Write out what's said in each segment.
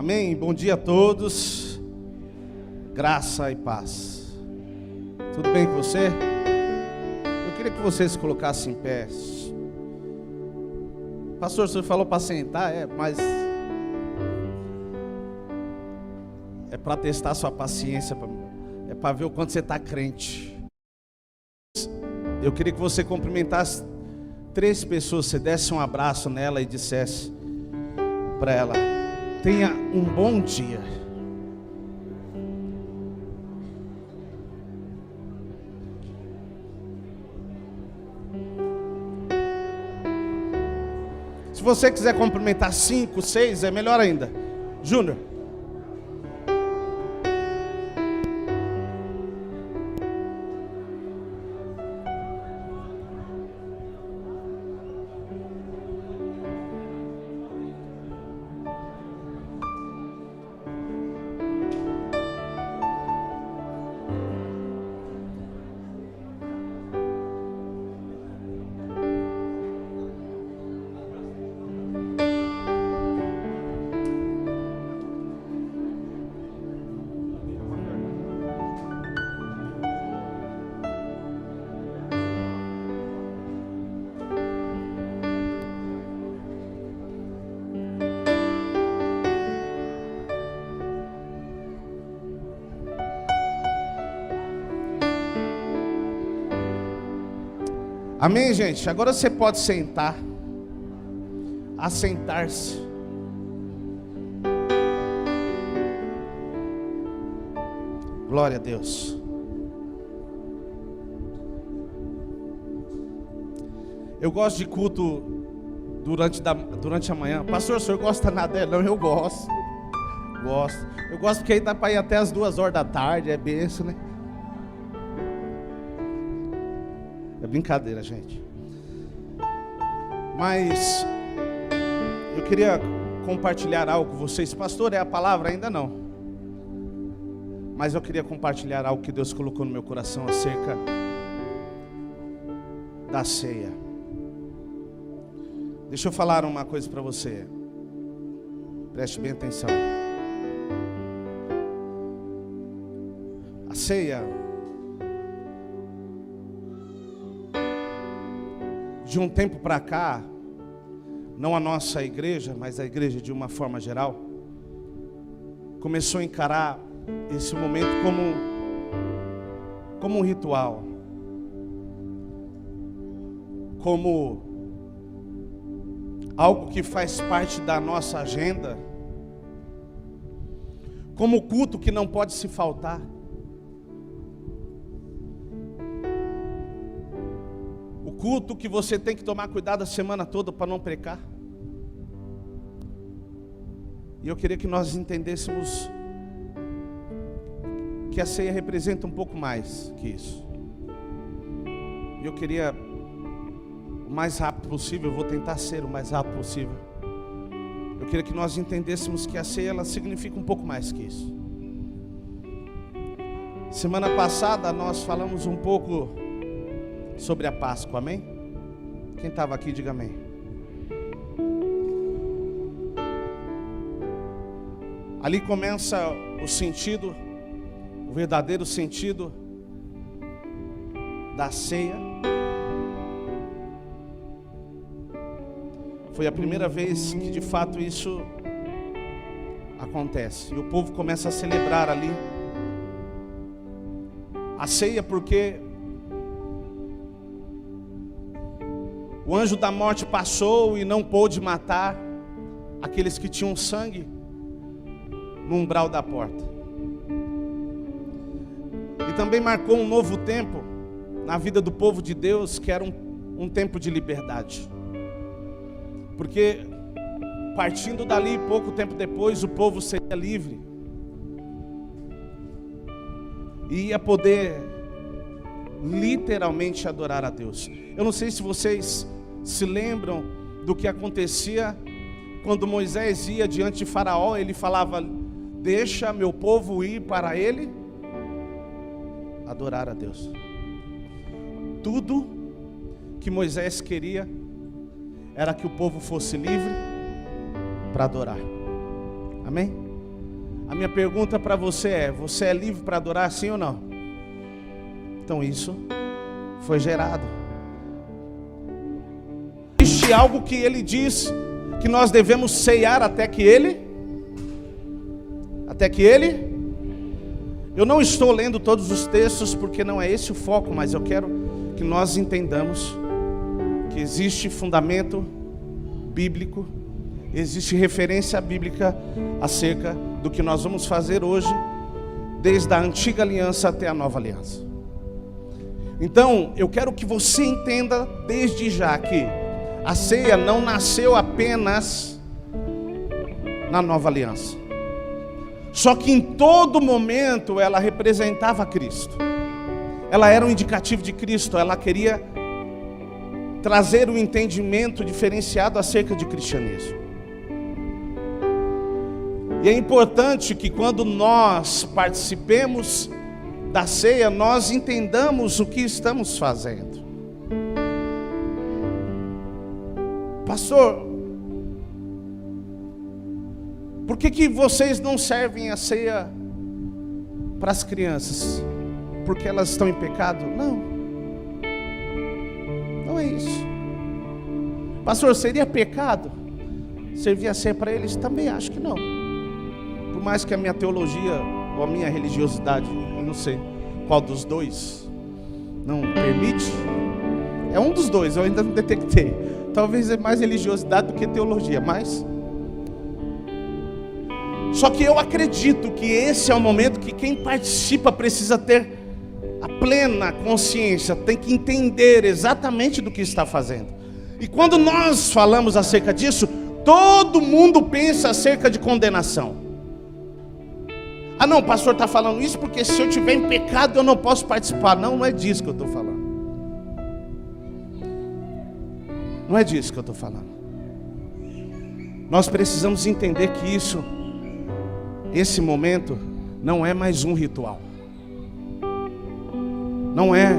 Amém? Bom dia a todos. Graça e paz. Tudo bem com você? Eu queria que vocês se colocassem em pé. Pastor, o senhor falou para sentar, mas é para testar sua paciência, é para ver o quanto você está crente. Eu queria que você cumprimentasse 3 pessoas, você desse um abraço nela e dissesse para ela: tenha um bom dia. Se você quiser cumprimentar 5, 6, é melhor ainda. Júnior. Amém, gente? Agora você pode sentar. Assentar-se. Glória a Deus. Eu gosto de culto durante a manhã. Pastor, o senhor gosta nada dela? Não, eu gosto. Eu gosto porque aí dá para ir até as 2 horas da tarde. É benção, né? É brincadeira, gente. Mas eu queria compartilhar algo com vocês. Pastor, é a palavra? Ainda não. Mas eu queria compartilhar algo que Deus colocou no meu coração acerca da ceia. Deixa eu falar uma coisa para você. Preste bem atenção. A ceia, de um tempo para cá, não a nossa igreja, mas a igreja de uma forma geral, começou a encarar esse momento como um ritual, como algo que faz parte da nossa agenda, como culto que não pode se faltar. Culto que você tem que tomar cuidado a semana toda para não pecar. E eu queria que nós entendêssemos que a ceia representa um pouco mais que isso. E eu queria, o mais rápido possível, eu vou tentar ser o mais rápido possível. Eu queria que nós entendêssemos que a ceia, ela significa um pouco mais que isso. Semana passada nós falamos um pouco sobre a Páscoa, amém? Quem estava aqui, diga amém. Ali começa o sentido, o verdadeiro sentido da ceia. Foi a primeira vez que de fato isso acontece. E o povo começa a celebrar ali a ceia, porque o anjo da morte passou e não pôde matar aqueles que tinham sangue no umbral da porta. E também marcou um novo tempo na vida do povo de Deus, que era um tempo de liberdade. Porque partindo dali, pouco tempo depois, o povo seria livre e ia poder literalmente adorar a Deus. Eu não sei se vocês se lembram do que acontecia quando Moisés ia diante de Faraó. Ele falava: deixa meu povo ir para ele adorar a Deus. Tudo que Moisés queria era que o povo fosse livre para adorar. Amém? A minha pergunta para você é livre para adorar sim ou não? Então isso foi gerado. Existe algo que ele diz que nós devemos ceiar até que ele. Eu não estou lendo todos os textos porque não é esse o foco, mas eu quero que nós entendamos que existe fundamento bíblico, existe referência bíblica acerca do que nós vamos fazer hoje, desde a antiga aliança até a nova aliança. Então, eu quero que você entenda desde já que a ceia não nasceu apenas na nova aliança. Só que em todo momento ela representava Cristo. Ela era um indicativo de Cristo, ela queria trazer um entendimento diferenciado acerca de cristianismo. E é importante que quando nós participemos da ceia, nós entendamos o que estamos fazendo. Pastor, por que vocês não servem a ceia para as crianças? Porque elas estão em pecado? Não é isso. Pastor, seria pecado servir a ceia para eles? Também acho que não. Por mais que a minha teologia ou a minha religiosidade, eu não sei qual dos dois, não permite, é um dos dois, eu ainda não detectei. Talvez é mais religiosidade do que teologia, mas só que eu acredito que esse é o momento que quem participa precisa ter a plena consciência, tem que entender exatamente do que está fazendo. E quando nós falamos acerca disso, todo mundo pensa acerca de condenação. Ah não, o pastor está falando isso porque se eu estiver em pecado eu não posso participar. Não é disso que eu estou falando. Não é disso que eu estou falando. Nós precisamos entender que esse momento não é mais um ritual. Não é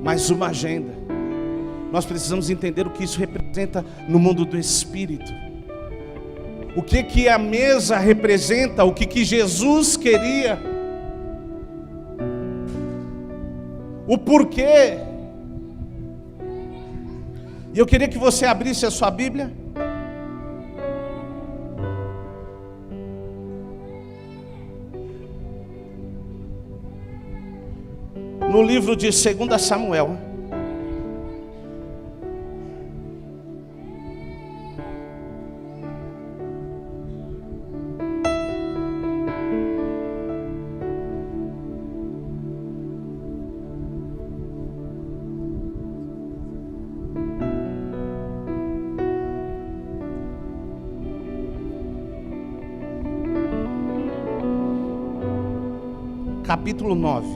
mais uma agenda. Nós precisamos entender o que isso representa no mundo do Espírito. O que a mesa representa, o que Jesus queria. O porquê. E eu queria que você abrisse a sua Bíblia. No livro de 2 Samuel. Capítulo 9.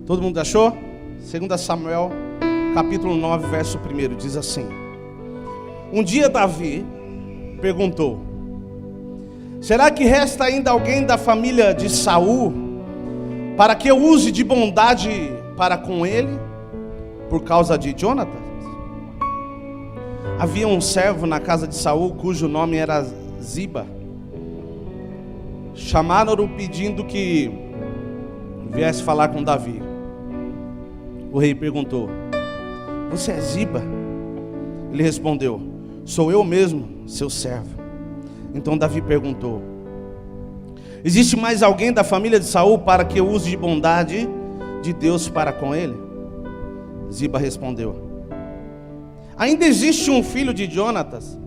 Todo mundo achou? 2 Samuel, capítulo 9, verso 1, diz assim: Um dia Davi perguntou: será que resta ainda alguém da família de Saul para que eu use de bondade para com ele, por causa de Jonatas? Havia um servo na casa de Saul cujo nome era Ziba. Chamaram-o pedindo que viesse falar com Davi. O rei perguntou: você é Ziba? Ele respondeu: sou eu mesmo, seu servo. Então Davi perguntou: existe mais alguém da família de Saul para que eu use de bondade de Deus para com ele? Ziba respondeu: ainda existe um filho de Jonatas,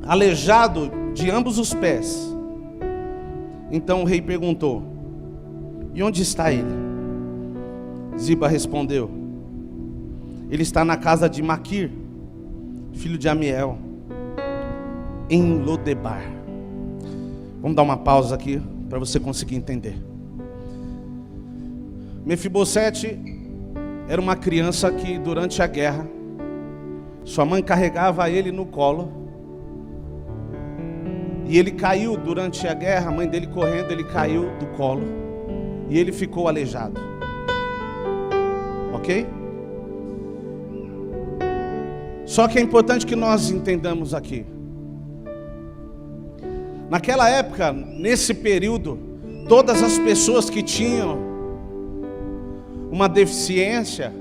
aleijado de ambos os pés. Então o rei perguntou: e onde está ele? Ziba respondeu: ele está na casa de Maquir, filho de Amiel, em Lodebar. Vamos dar uma pausa aqui para você conseguir entender. Mefibosete era uma criança que durante a guerra Sua mãe carregava ele no colo. E ele caiu durante a guerra, a mãe dele correndo, ele caiu do colo. E ele ficou aleijado. Ok? Só que é importante que nós entendamos aqui. Naquela época, nesse período, todas as pessoas que tinham uma deficiência,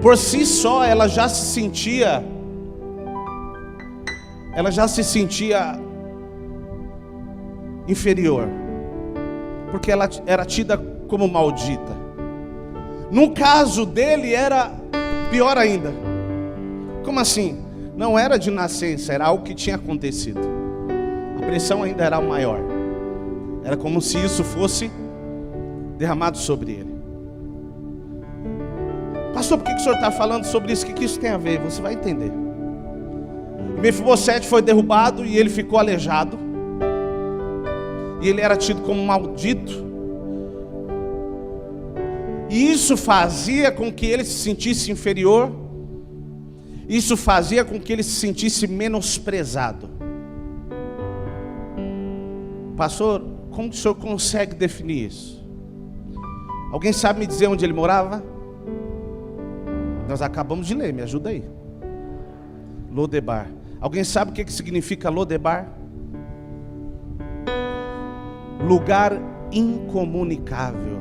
por si só, ela já se sentia inferior, porque ela era tida como maldita. No caso dele era pior ainda. Como assim? Não era de nascença, era algo que tinha acontecido. A pressão ainda era maior. Era como se isso fosse derramado sobre ele. Pastor, por que o senhor está falando sobre isso? O que isso tem a ver? Você vai entender. Mefibosete foi derrubado e ele ficou aleijado. E ele era tido como maldito. E isso fazia com que ele se sentisse inferior. Isso fazia com que ele se sentisse menosprezado. Pastor, como o senhor consegue definir isso? Alguém sabe me dizer onde ele morava? Nós acabamos de ler, me ajuda aí. Lodebar. Alguém sabe o que significa Lodebar? Lugar incomunicável.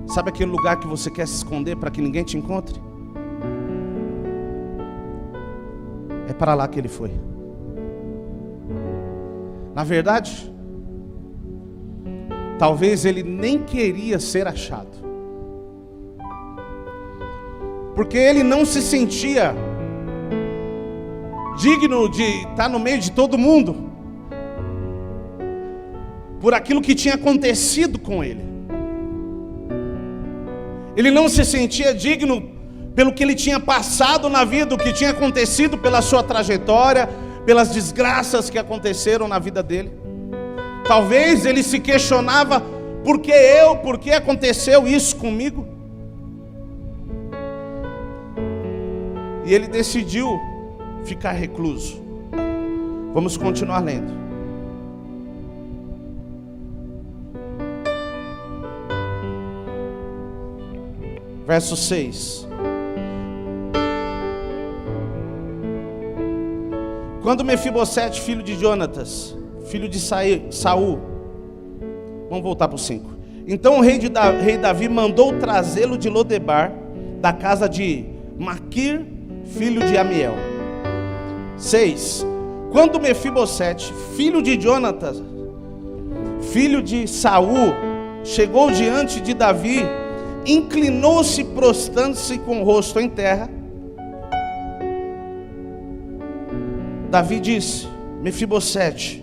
Sabe aquele lugar que você quer se esconder para que ninguém te encontre? É para lá que ele foi. Na verdade, talvez ele nem queria ser achado, porque ele não se sentia digno de estar no meio de todo mundo, por aquilo que tinha acontecido com ele. Ele não se sentia digno pelo que ele tinha passado na vida, o que tinha acontecido pela sua trajetória, pelas desgraças que aconteceram na vida dele. Talvez ele se questionava: por que aconteceu isso comigo? E ele decidiu ficar recluso. Vamos continuar lendo. Verso 6. Quando Mefibosete, filho de Jonatas, filho de Saul, vamos voltar para o 5. Então o rei Davi mandou trazê-lo de Lodebar, da casa de Maquir, filho de Amiel. 6. Quando Mefibosete, filho de Jonatas, filho de Saul, chegou diante de Davi, inclinou-se, prostrando-se com o rosto em terra. Davi disse: Mefibosete.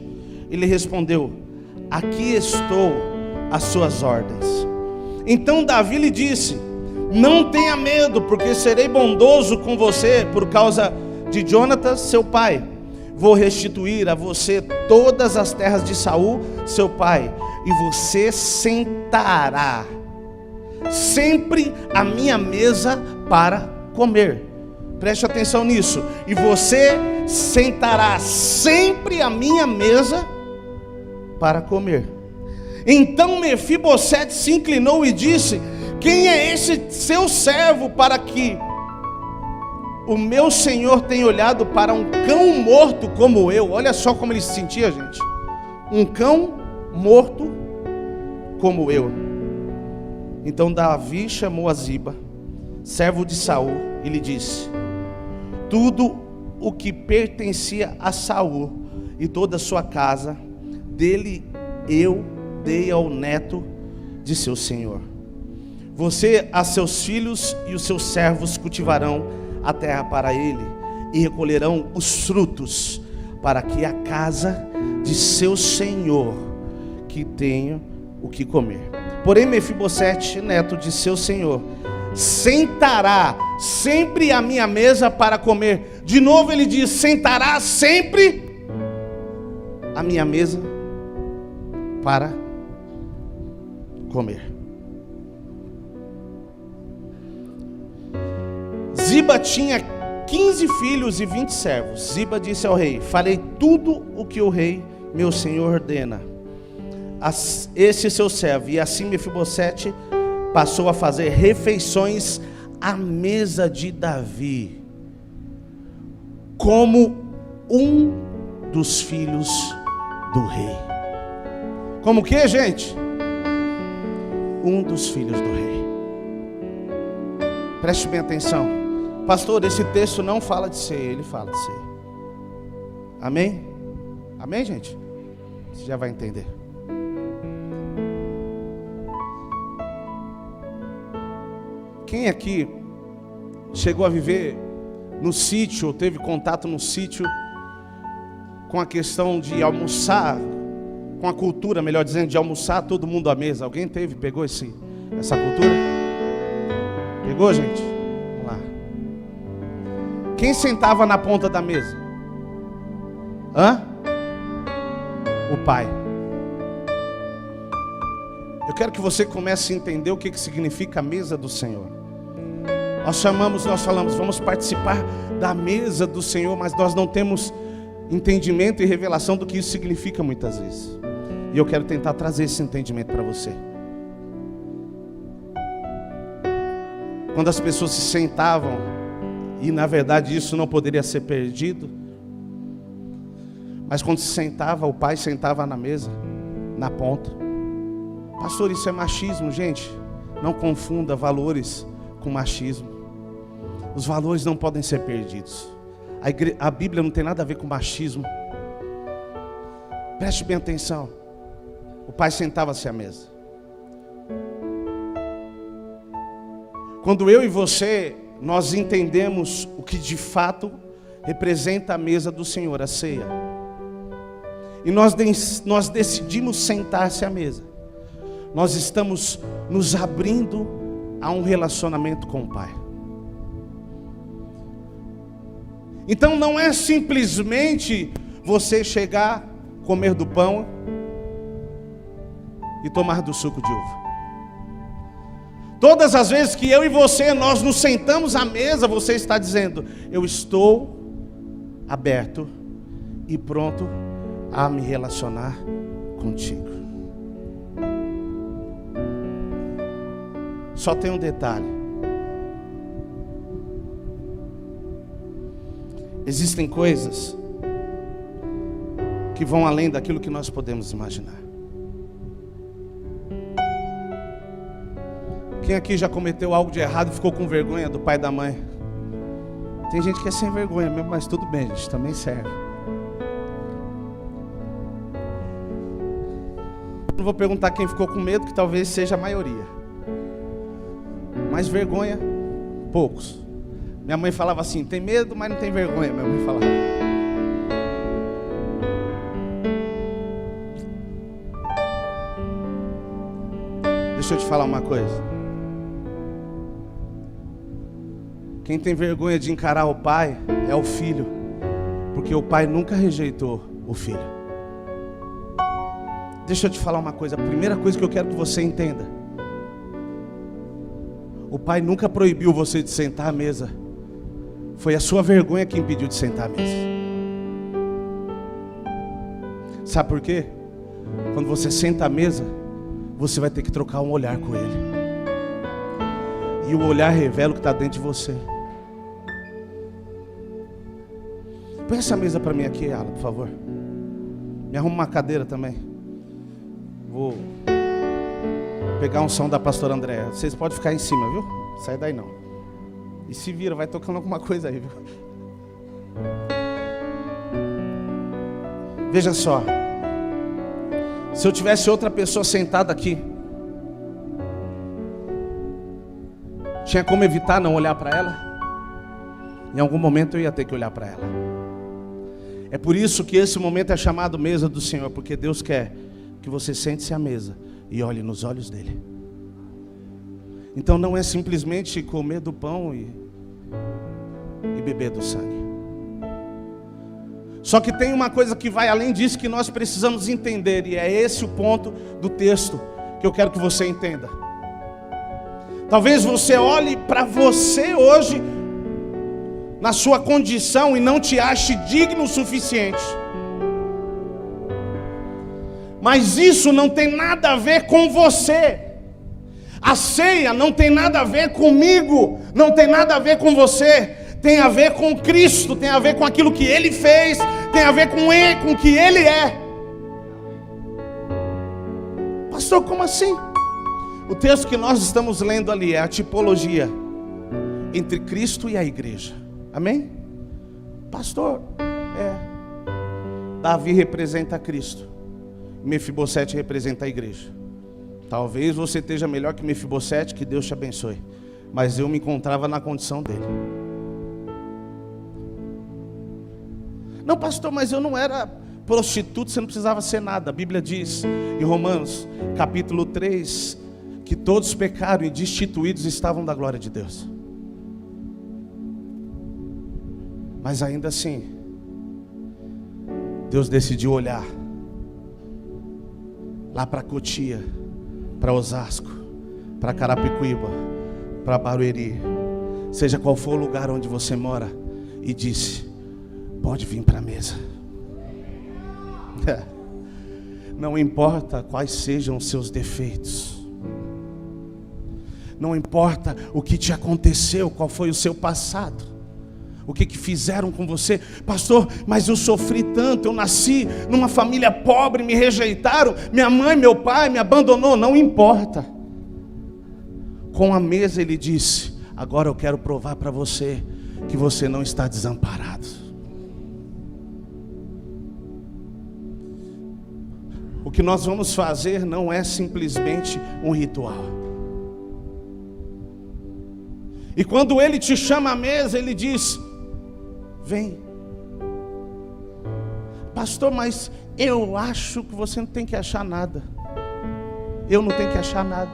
Ele respondeu: aqui estou às suas ordens. Então Davi lhe disse: não tenha medo, porque serei bondoso com você por causa de Jonatas, seu pai. Vou restituir a você todas as terras de Saul, seu pai, e você sentará sempre à minha mesa para comer. Preste atenção nisso. E você sentará sempre à minha mesa para comer. Então Mefibosete se inclinou e disse: quem é esse seu servo para que o meu senhor tenha olhado para um cão morto como eu? Olha só como ele se sentia, gente. Um cão morto como eu. Então Davi chamou a Ziba, servo de Saul, e lhe disse: tudo o que pertencia a Saul e toda a sua casa, dele eu dei ao neto de seu senhor. Você, a seus filhos e os seus servos cultivarão a terra para ele e recolherão os frutos, para que a casa de seu senhor que tenha o que comer. Porém Mefibosete, neto de seu senhor, sentará sempre à minha mesa para comer. De novo ele diz: sentará sempre à minha mesa para comer. Ziba tinha 15 filhos e 20 servos. Ziba disse ao rei: farei tudo o que o rei, meu senhor, ordena. Este seu servo. E assim Mefibosete passou a fazer refeições à mesa de Davi, como um dos filhos do rei. Como que, gente? Um dos filhos do rei. Preste bem atenção. Pastor, esse texto não fala de ceia, ele fala de ceia. Amém? Amém, gente? Você já vai entender. Quem aqui chegou a viver no sítio, ou teve contato no sítio com a questão de almoçar, com a cultura, melhor dizendo, de almoçar todo mundo à mesa? Alguém pegou essa cultura? Pegou, gente? Vamos lá. Quem sentava na ponta da mesa? O pai. Eu quero que você comece a entender o que significa a mesa do Senhor. Nós falamos, vamos participar da mesa do Senhor, mas nós não temos entendimento e revelação do que isso significa muitas vezes. E eu quero tentar trazer esse entendimento para você. Quando as pessoas se sentavam, e na verdade isso não poderia ser perdido, mas quando se sentava, o pai sentava na mesa, na ponta. Pastor, isso é machismo, gente. Não confunda valores com machismo. Os valores não podem ser perdidos. A Bíblia não tem nada a ver com machismo. Preste bem atenção. O pai sentava-se à mesa. Quando eu e você, nós entendemos o que de fato representa a mesa do Senhor, a ceia, e nós decidimos sentar-se à mesa, nós estamos nos abrindo a um relacionamento com o Pai. Então não é simplesmente você chegar, comer do pão e tomar do suco de uva. Todas as vezes que eu e você, nós nos sentamos à mesa, você está dizendo: eu estou aberto e pronto a me relacionar contigo. Só tem um detalhe. Existem coisas que vão além daquilo que nós podemos imaginar. Quem aqui já cometeu algo de errado e ficou com vergonha do pai e da mãe? Tem gente que é sem vergonha mesmo, mas tudo bem, gente, também serve. Não vou perguntar quem ficou com medo, que talvez seja a maioria. Mas vergonha, poucos. Minha mãe falava assim: tem medo, mas não tem vergonha. Minha mãe falava. Deixa eu te falar uma coisa. Quem tem vergonha de encarar o pai é o filho, porque o pai nunca rejeitou o filho. Deixa eu te falar uma coisa. A primeira coisa que eu quero que você entenda: o pai nunca proibiu você de sentar à mesa. Foi a sua vergonha que impediu de sentar à mesa. Sabe por quê? Quando você senta à mesa, você vai ter que trocar um olhar com ele. E o olhar revela o que está dentro de você. Põe essa mesa para mim aqui, Alan, por favor. Me arruma uma cadeira também. Vou pegar um som da pastora Andréa. Vocês podem ficar em cima, viu? Sai daí não. E se vira, vai tocando alguma coisa aí, viu? Veja só. Se eu tivesse outra pessoa sentada aqui, tinha como evitar não olhar para ela? Em algum momento eu ia ter que olhar para ela. É por isso que esse momento é chamado mesa do Senhor, porque Deus quer que você sente-se à mesa e olhe nos olhos dele. Então não é simplesmente comer do pão e beber do sangue. Só que tem uma coisa que vai além disso, que nós precisamos entender, e é esse o ponto do texto que eu quero que você entenda. Talvez você olhe para você hoje na sua condição e não te ache digno o suficiente. Mas isso não tem nada a ver com você. A ceia não tem nada a ver comigo, não tem nada a ver com você. Tem a ver com Cristo, tem a ver com aquilo que Ele fez, tem a ver com Ele, com o que Ele é. Pastor, como assim? O texto que nós estamos lendo ali é a tipologia entre Cristo e a igreja. Amém? Pastor, Davi representa Cristo, Mefibosete representa a igreja. Talvez você esteja melhor que Mefibosete, que Deus te abençoe. Mas eu me encontrava na condição dele. Não, pastor, mas eu não era prostituto, você não precisava ser nada. A Bíblia diz em Romanos, capítulo 3, que todos pecaram e destituídos estavam da glória de Deus. Mas ainda assim, Deus decidiu olhar lá para Cotia, para Osasco, para Carapicuíba, para Barueri, seja qual for o lugar onde você mora, e disse: pode vir para a mesa. Não importa quais sejam os seus defeitos, não importa o que te aconteceu, qual foi o seu passado, o que fizeram com você. Pastor, mas eu sofri tanto, eu nasci numa família pobre, me rejeitaram, minha mãe, meu pai me abandonou. Não importa. Com a mesa ele disse: agora eu quero provar para você que você não está desamparado. O que nós vamos fazer não é simplesmente um ritual. E quando ele te chama à mesa, ele diz: vem. Pastor, mas eu acho que você não tem que achar nada. Eu não tenho que achar nada.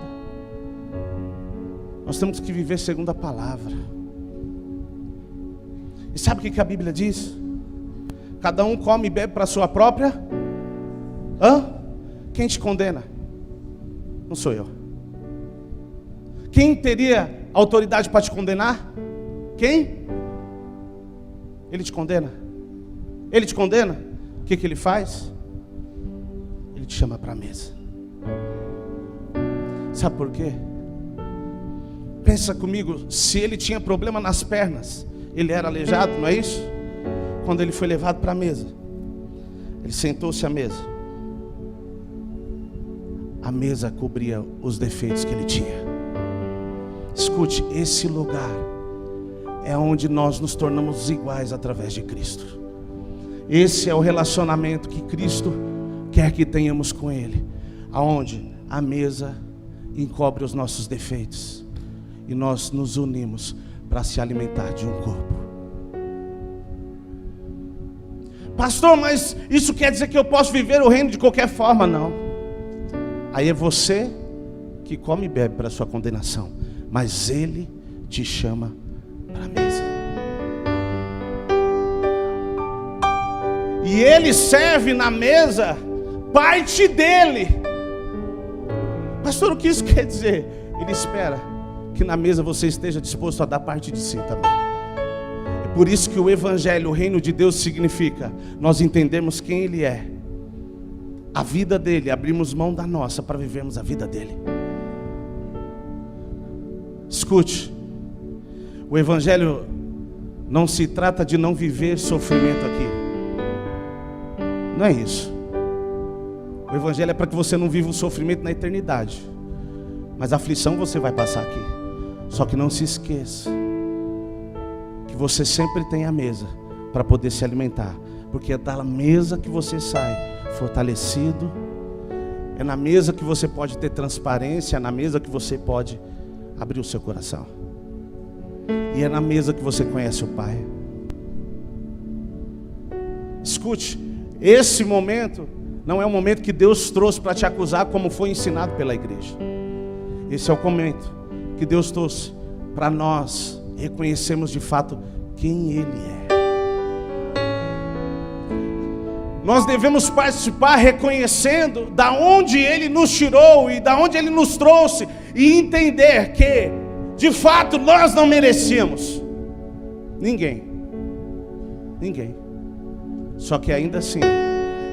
Nós temos que viver segundo a palavra. E sabe o que a Bíblia diz? Cada um come e bebe para a sua própria. Quem te condena? Não sou eu. Quem teria autoridade para te condenar? Quem? Ele te condena. Ele te condena. O que ele faz? Ele te chama para a mesa. Sabe por quê? Pensa comigo, se ele tinha problema nas pernas, ele era aleijado, não é isso? Quando ele foi levado para a mesa, ele sentou-se à mesa. A mesa cobria os defeitos que ele tinha. Escute, esse lugar é onde nós nos tornamos iguais através de Cristo. Esse é o relacionamento que Cristo quer que tenhamos com Ele, aonde a mesa encobre os nossos defeitos e nós nos unimos para se alimentar de um corpo. Pastor, mas isso quer dizer que eu posso viver o reino de qualquer forma? Não. Aí é você que come e bebe para a sua condenação, mas Ele te chama para a mesa. E Ele serve na mesa parte dele. Pastor, o que isso quer dizer? Ele espera que na mesa você esteja disposto a dar parte de si também. É por isso que o Evangelho, o reino de Deus, significa nós entendemos quem Ele é, a vida dele, abrimos mão da nossa para vivermos a vida dele. Escute, o Evangelho não se trata de não viver sofrimento aqui. Não é isso. O Evangelho é para que você não viva um sofrimento na eternidade, mas a aflição você vai passar aqui. Só que não se esqueça que você sempre tem a mesa para poder se alimentar, porque é da mesa que você sai fortalecido. É na mesa que você pode ter transparência, é na mesa que você pode abrir o seu coração, e é na mesa que você conhece o Pai. Escute, esse momento não é um momento que Deus trouxe para te acusar, como foi ensinado pela igreja. Esse é o momento que Deus trouxe para nós reconhecermos de fato quem Ele é. Nós devemos participar reconhecendo da onde Ele nos tirou e da onde Ele nos trouxe, e entender que de fato nós não merecíamos. Ninguém. Ninguém. Só que ainda assim,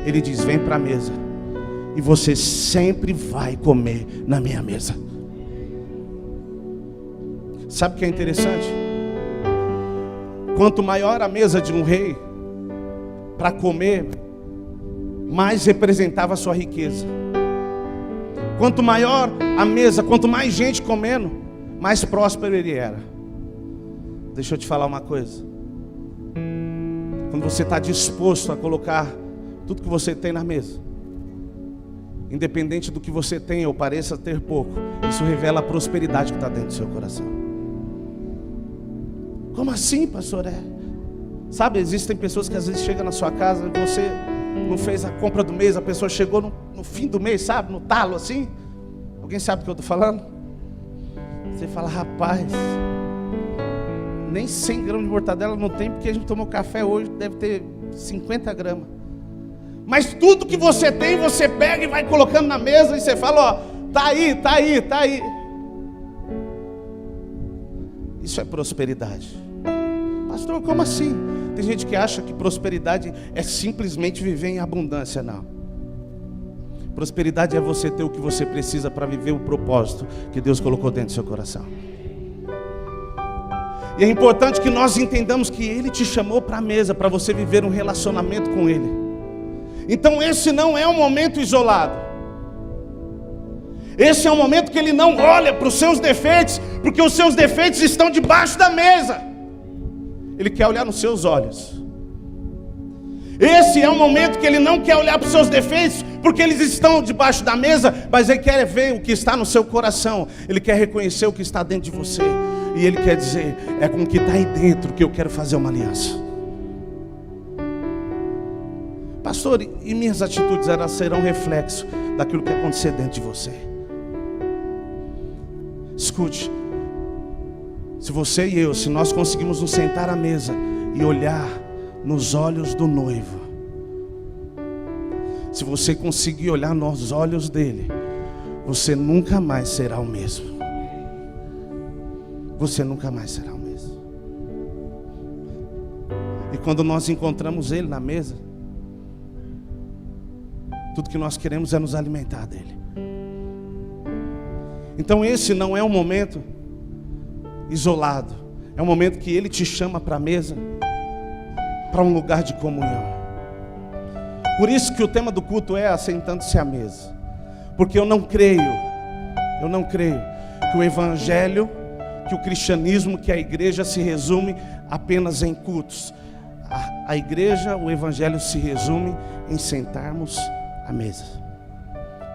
ele diz: vem para a mesa, e você sempre vai comer na minha mesa. Sabe o que é interessante? Quanto maior a mesa de um rei para comer, mais representava a sua riqueza. Quanto maior a mesa, quanto mais gente comendo, mais próspero ele era. Deixa eu te falar uma coisa. Quando você está disposto a colocar tudo que você tem na mesa, independente do que você tem ou pareça ter pouco, isso revela a prosperidade que está dentro do seu coração. Como assim, pastor? Sabe, existem pessoas que às vezes chegam na sua casa e você não fez a compra do mês, a pessoa chegou no fim do mês, sabe, no talo assim. Alguém sabe do que eu estou falando? Você fala: rapaz, nem 100 gramas de mortadela não tem, porque a gente tomou café hoje, deve ter 50 gramas. Mas tudo que você tem, você pega e vai colocando na mesa, e você fala: ó, tá aí, tá aí, tá aí. Isso é prosperidade. Pastor, como assim? Tem gente que acha que prosperidade é simplesmente viver em abundância. Não. Prosperidade é você ter o que você precisa para viver o propósito que Deus colocou dentro do seu coração. E é importante que nós entendamos que Ele te chamou para a mesa, para você viver um relacionamento com Ele. Então esse não é um momento isolado. Esse é um momento que Ele não olha para os seus defeitos, porque os seus defeitos estão debaixo da mesa. Ele quer olhar nos seus olhos. Esse é um momento que Ele não quer olhar para os seus defeitos, porque eles estão debaixo da mesa, mas Ele quer ver o que está no seu coração. Ele quer reconhecer o que está dentro de você. E Ele quer dizer: é com o que está aí dentro que eu quero fazer uma aliança. Pastor, e minhas atitudes, elas serão reflexo daquilo que acontecer dentro de você. Escute, se você e eu, se nós conseguimos nos sentar à mesa e olhar nos olhos do noivo, se você conseguir olhar nos olhos dele, você nunca mais será o mesmo. Você nunca mais será o mesmo. E quando nós encontramos ele na mesa, tudo que nós queremos é nos alimentar dele. Então esse não é um momento isolado, é um momento que ele te chama para a mesa, para um lugar de comunhão. Por isso que o tema do culto é assentando-se à mesa. Porque eu não creio que o evangelho, que o cristianismo, que a igreja se resume apenas em cultos. A igreja, o evangelho se resume em sentarmos à mesa.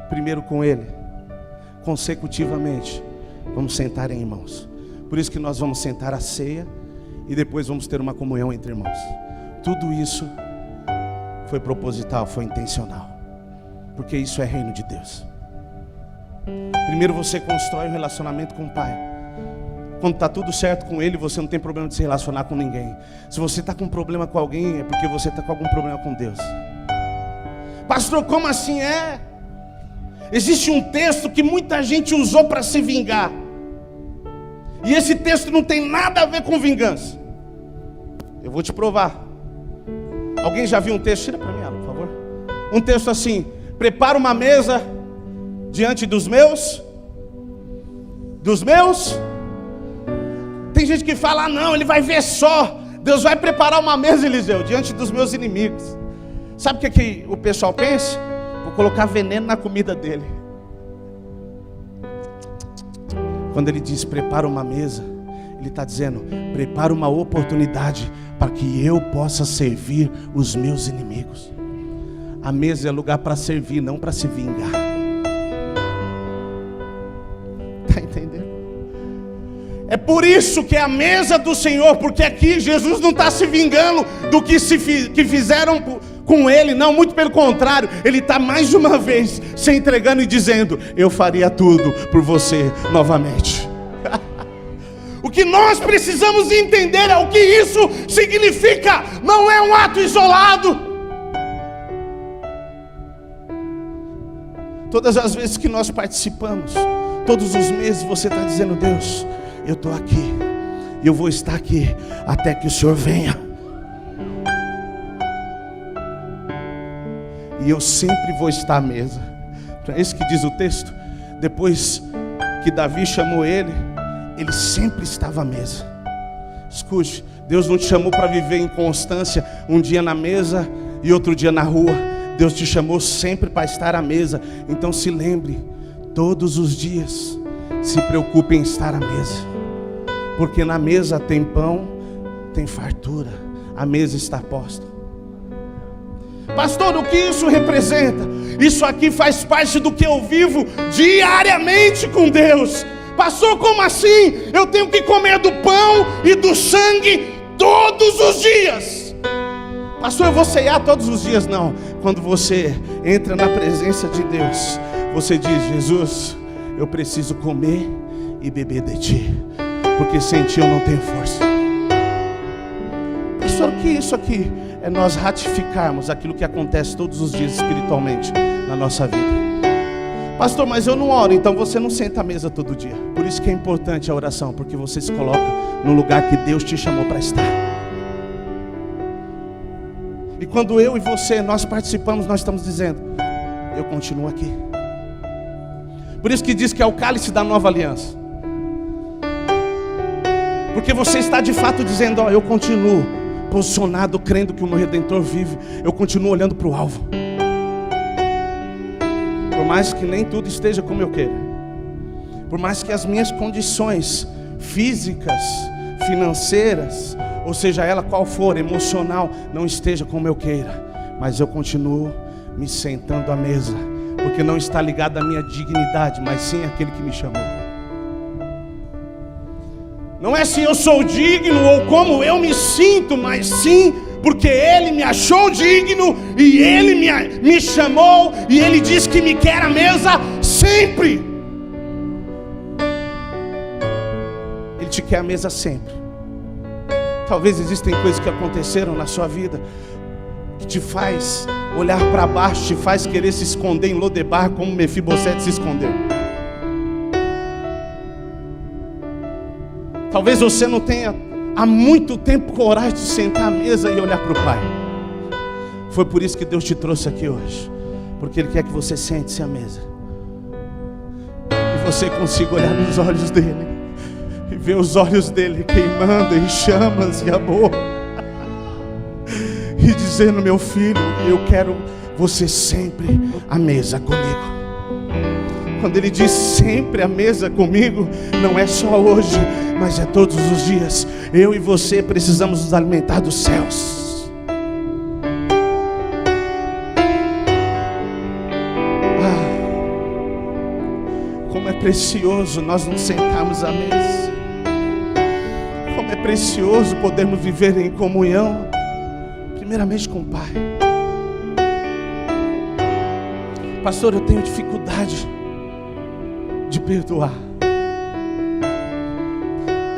Primeiro com ele, consecutivamente, vamos sentar em irmãos. Por isso que nós vamos sentar à ceia e depois vamos ter uma comunhão entre irmãos. Tudo isso foi proposital, foi intencional, porque isso é reino de Deus. Primeiro você constrói um relacionamento com o Pai. Quando está tudo certo com Ele, você não tem problema de se relacionar com ninguém. Se você está com problema com alguém, é porque você está com algum problema com Deus. Pastor, como assim é? Existe um texto que muita gente usou para se vingar, e esse texto não tem nada a ver com vingança. Eu vou te provar. Alguém já viu um texto? Tira para mim, por favor. Um texto assim: prepara uma mesa diante dos meus. Tem gente que fala: ah, não, ele vai ver só. Deus vai preparar uma mesa, Eliseu, diante dos meus inimigos. Sabe o que o pessoal pensa? Vou colocar veneno na comida dele. Quando ele diz prepara uma mesa, ele está dizendo: prepara uma oportunidade para que eu possa servir os meus inimigos. A mesa é lugar para servir, não para se vingar. Está entendendo? É por isso que é a mesa do Senhor, porque aqui Jesus não está se vingando do que fizeram com ele, não, muito pelo contrário, ele está mais uma vez se entregando e dizendo: eu faria tudo por você novamente. O que nós precisamos entender é o que isso significa. Não é um ato isolado. Todas as vezes que nós participamos, todos os meses você está dizendo: Deus, eu estou aqui, e eu vou estar aqui até que o Senhor venha. e eu sempre vou estar à mesa. É isso que diz o texto. Depois que Davi chamou ele, ele sempre estava à mesa. Escute, Deus não te chamou para viver em constância, um dia na mesa e outro dia na rua. Deus te chamou sempre para estar à mesa. Então se lembre, todos os dias, se preocupe em estar à mesa. Porque na mesa tem pão, tem fartura. A mesa está posta. Pastor, o que isso representa? Isso aqui faz parte do que eu vivo diariamente com Deus. Pastor, como assim? Eu tenho que comer do pão e do sangue todos os dias. Pastor, eu vou ceiar todos os dias. Não, quando você entra na presença de Deus, você diz: Jesus, eu preciso comer e beber de Ti, porque sem Ti eu não tenho força. Pastor, o que isso aqui? É nós ratificarmos aquilo que acontece todos os dias espiritualmente na nossa vida. Pastor, mas eu não oro. Então você não senta à mesa todo dia. Por isso que é importante a oração, porque você se coloca no lugar que Deus te chamou para estar. E quando eu e você, nós participamos, nós estamos dizendo: eu continuo aqui. Por isso que diz que é o cálice da nova aliança. Porque você está de fato dizendo: ó, eu continuo posicionado, crendo que o meu Redentor vive. Eu continuo olhando para o alvo. Por mais que nem tudo esteja como eu quero, por mais que as minhas condições físicas, financeiras, ou seja ela qual for, emocional, não esteja como eu queira, mas eu continuo me sentando à mesa, porque não está ligado à minha dignidade, mas sim àquele que me chamou. Não é se eu sou digno ou como eu me sinto, mas sim porque Ele me achou digno e Ele me chamou e Ele diz que me quer à mesa sempre. Ele te quer à mesa sempre. Talvez existem coisas que aconteceram na sua vida que te faz olhar para baixo, te faz querer se esconder em Lodebar como Mefibosete se escondeu. Talvez você não tenha há muito tempo coragem de sentar à mesa e olhar para o Pai. Foi por isso que Deus te trouxe aqui hoje, porque Ele quer que você sente-se à mesa e você consiga olhar nos olhos dEle e ver os olhos dEle queimando em chamas e amor e dizendo: meu filho, eu quero você sempre à mesa comigo. Quando Ele diz sempre à mesa comigo, não é só hoje, mas é todos os dias. Eu e você precisamos nos alimentar dos céus. Como é precioso nós nos sentarmos à mesa. Como é precioso podermos viver em comunhão, primeiramente com o Pai. Pastor, eu tenho dificuldade de perdoar.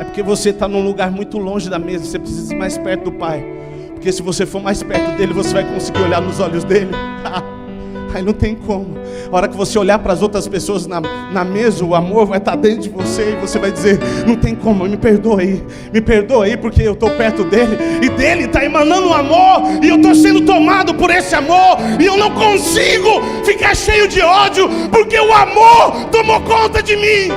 É porque você está num lugar muito longe da mesa. Você precisa ir mais perto do Pai, porque se você for mais perto dele, você vai conseguir olhar nos olhos dele. Aí não tem como. A hora que você olhar para as outras pessoas na mesa, o amor vai estar dentro de você e você vai dizer: não tem como, me perdoa aí, porque eu estou perto dele e dele está emanando um amor e eu estou sendo tomado por esse amor e eu não consigo ficar cheio de ódio, porque o amor tomou conta de mim.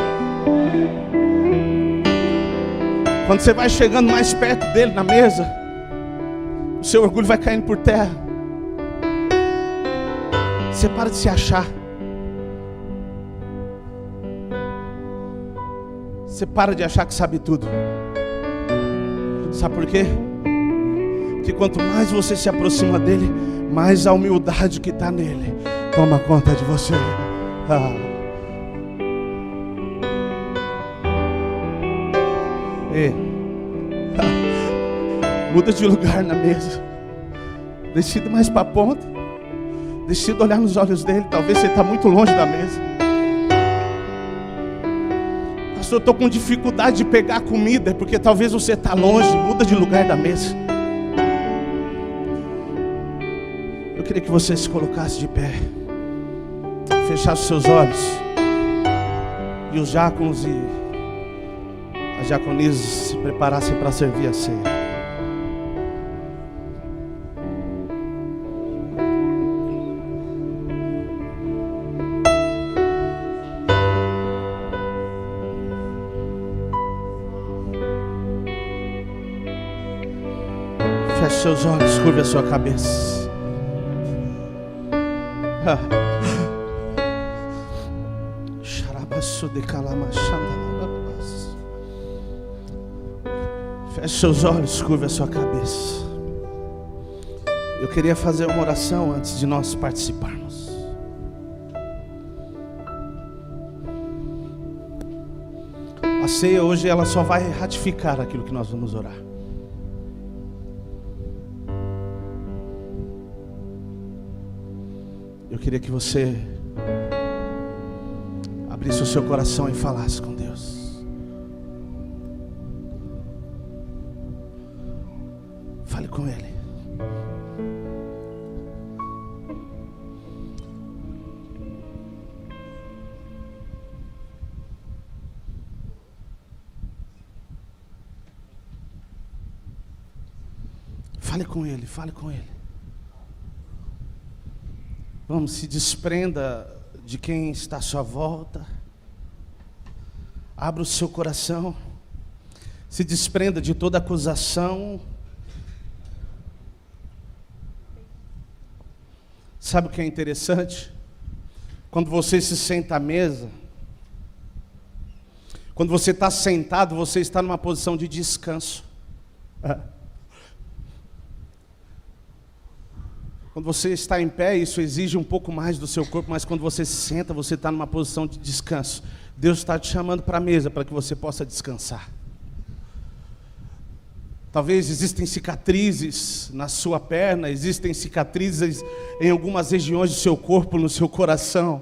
Quando você vai chegando mais perto dele na mesa, o seu orgulho vai caindo por terra. Você para de se achar. Você para de achar que sabe tudo. Sabe por quê? Porque quanto mais você se aproxima dele, mais a humildade que está nele toma conta de você. Muda de lugar na mesa. Decida mais para a ponta. Decida olhar nos olhos dele. Talvez você está muito longe da mesa. Pastor, eu estou com dificuldade de pegar comida. É porque talvez você está longe. Muda de lugar da mesa. Eu queria que você se colocasse de pé, fechasse os seus olhos, e os diáconos e as diaconisas se preparassem para servir a ceia. Feche seus olhos, curve a sua cabeça. Feche seus olhos, curve a sua cabeça. Eu queria fazer uma oração antes de nós participarmos. A ceia hoje ela só vai ratificar aquilo que nós vamos orar. Eu queria que você abrisse o seu coração e falasse com Deus. Fale com Ele. Fale com Ele, fale com Ele. Vamos, se desprenda de quem está à sua volta. Abra o seu coração. Se desprenda de toda acusação. Sabe o que é interessante? Quando você se senta à mesa, quando você está sentado, você está numa posição de descanso. Quando você está em pé, isso exige um pouco mais do seu corpo, mas quando você se senta, você está numa posição de descanso. Deus está te chamando para a mesa para que você possa descansar. Talvez existem cicatrizes na sua perna, existem cicatrizes em algumas regiões do seu corpo, no seu coração.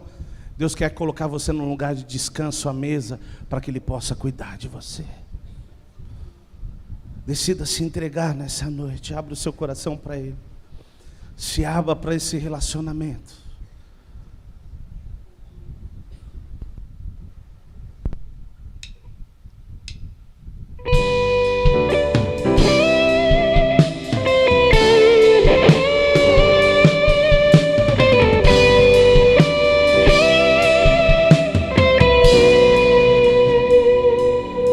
Deus quer colocar você num lugar de descanso à mesa, para que Ele possa cuidar de você. Decida se entregar nessa noite, abra o seu coração para Ele. Se abra para esse relacionamento.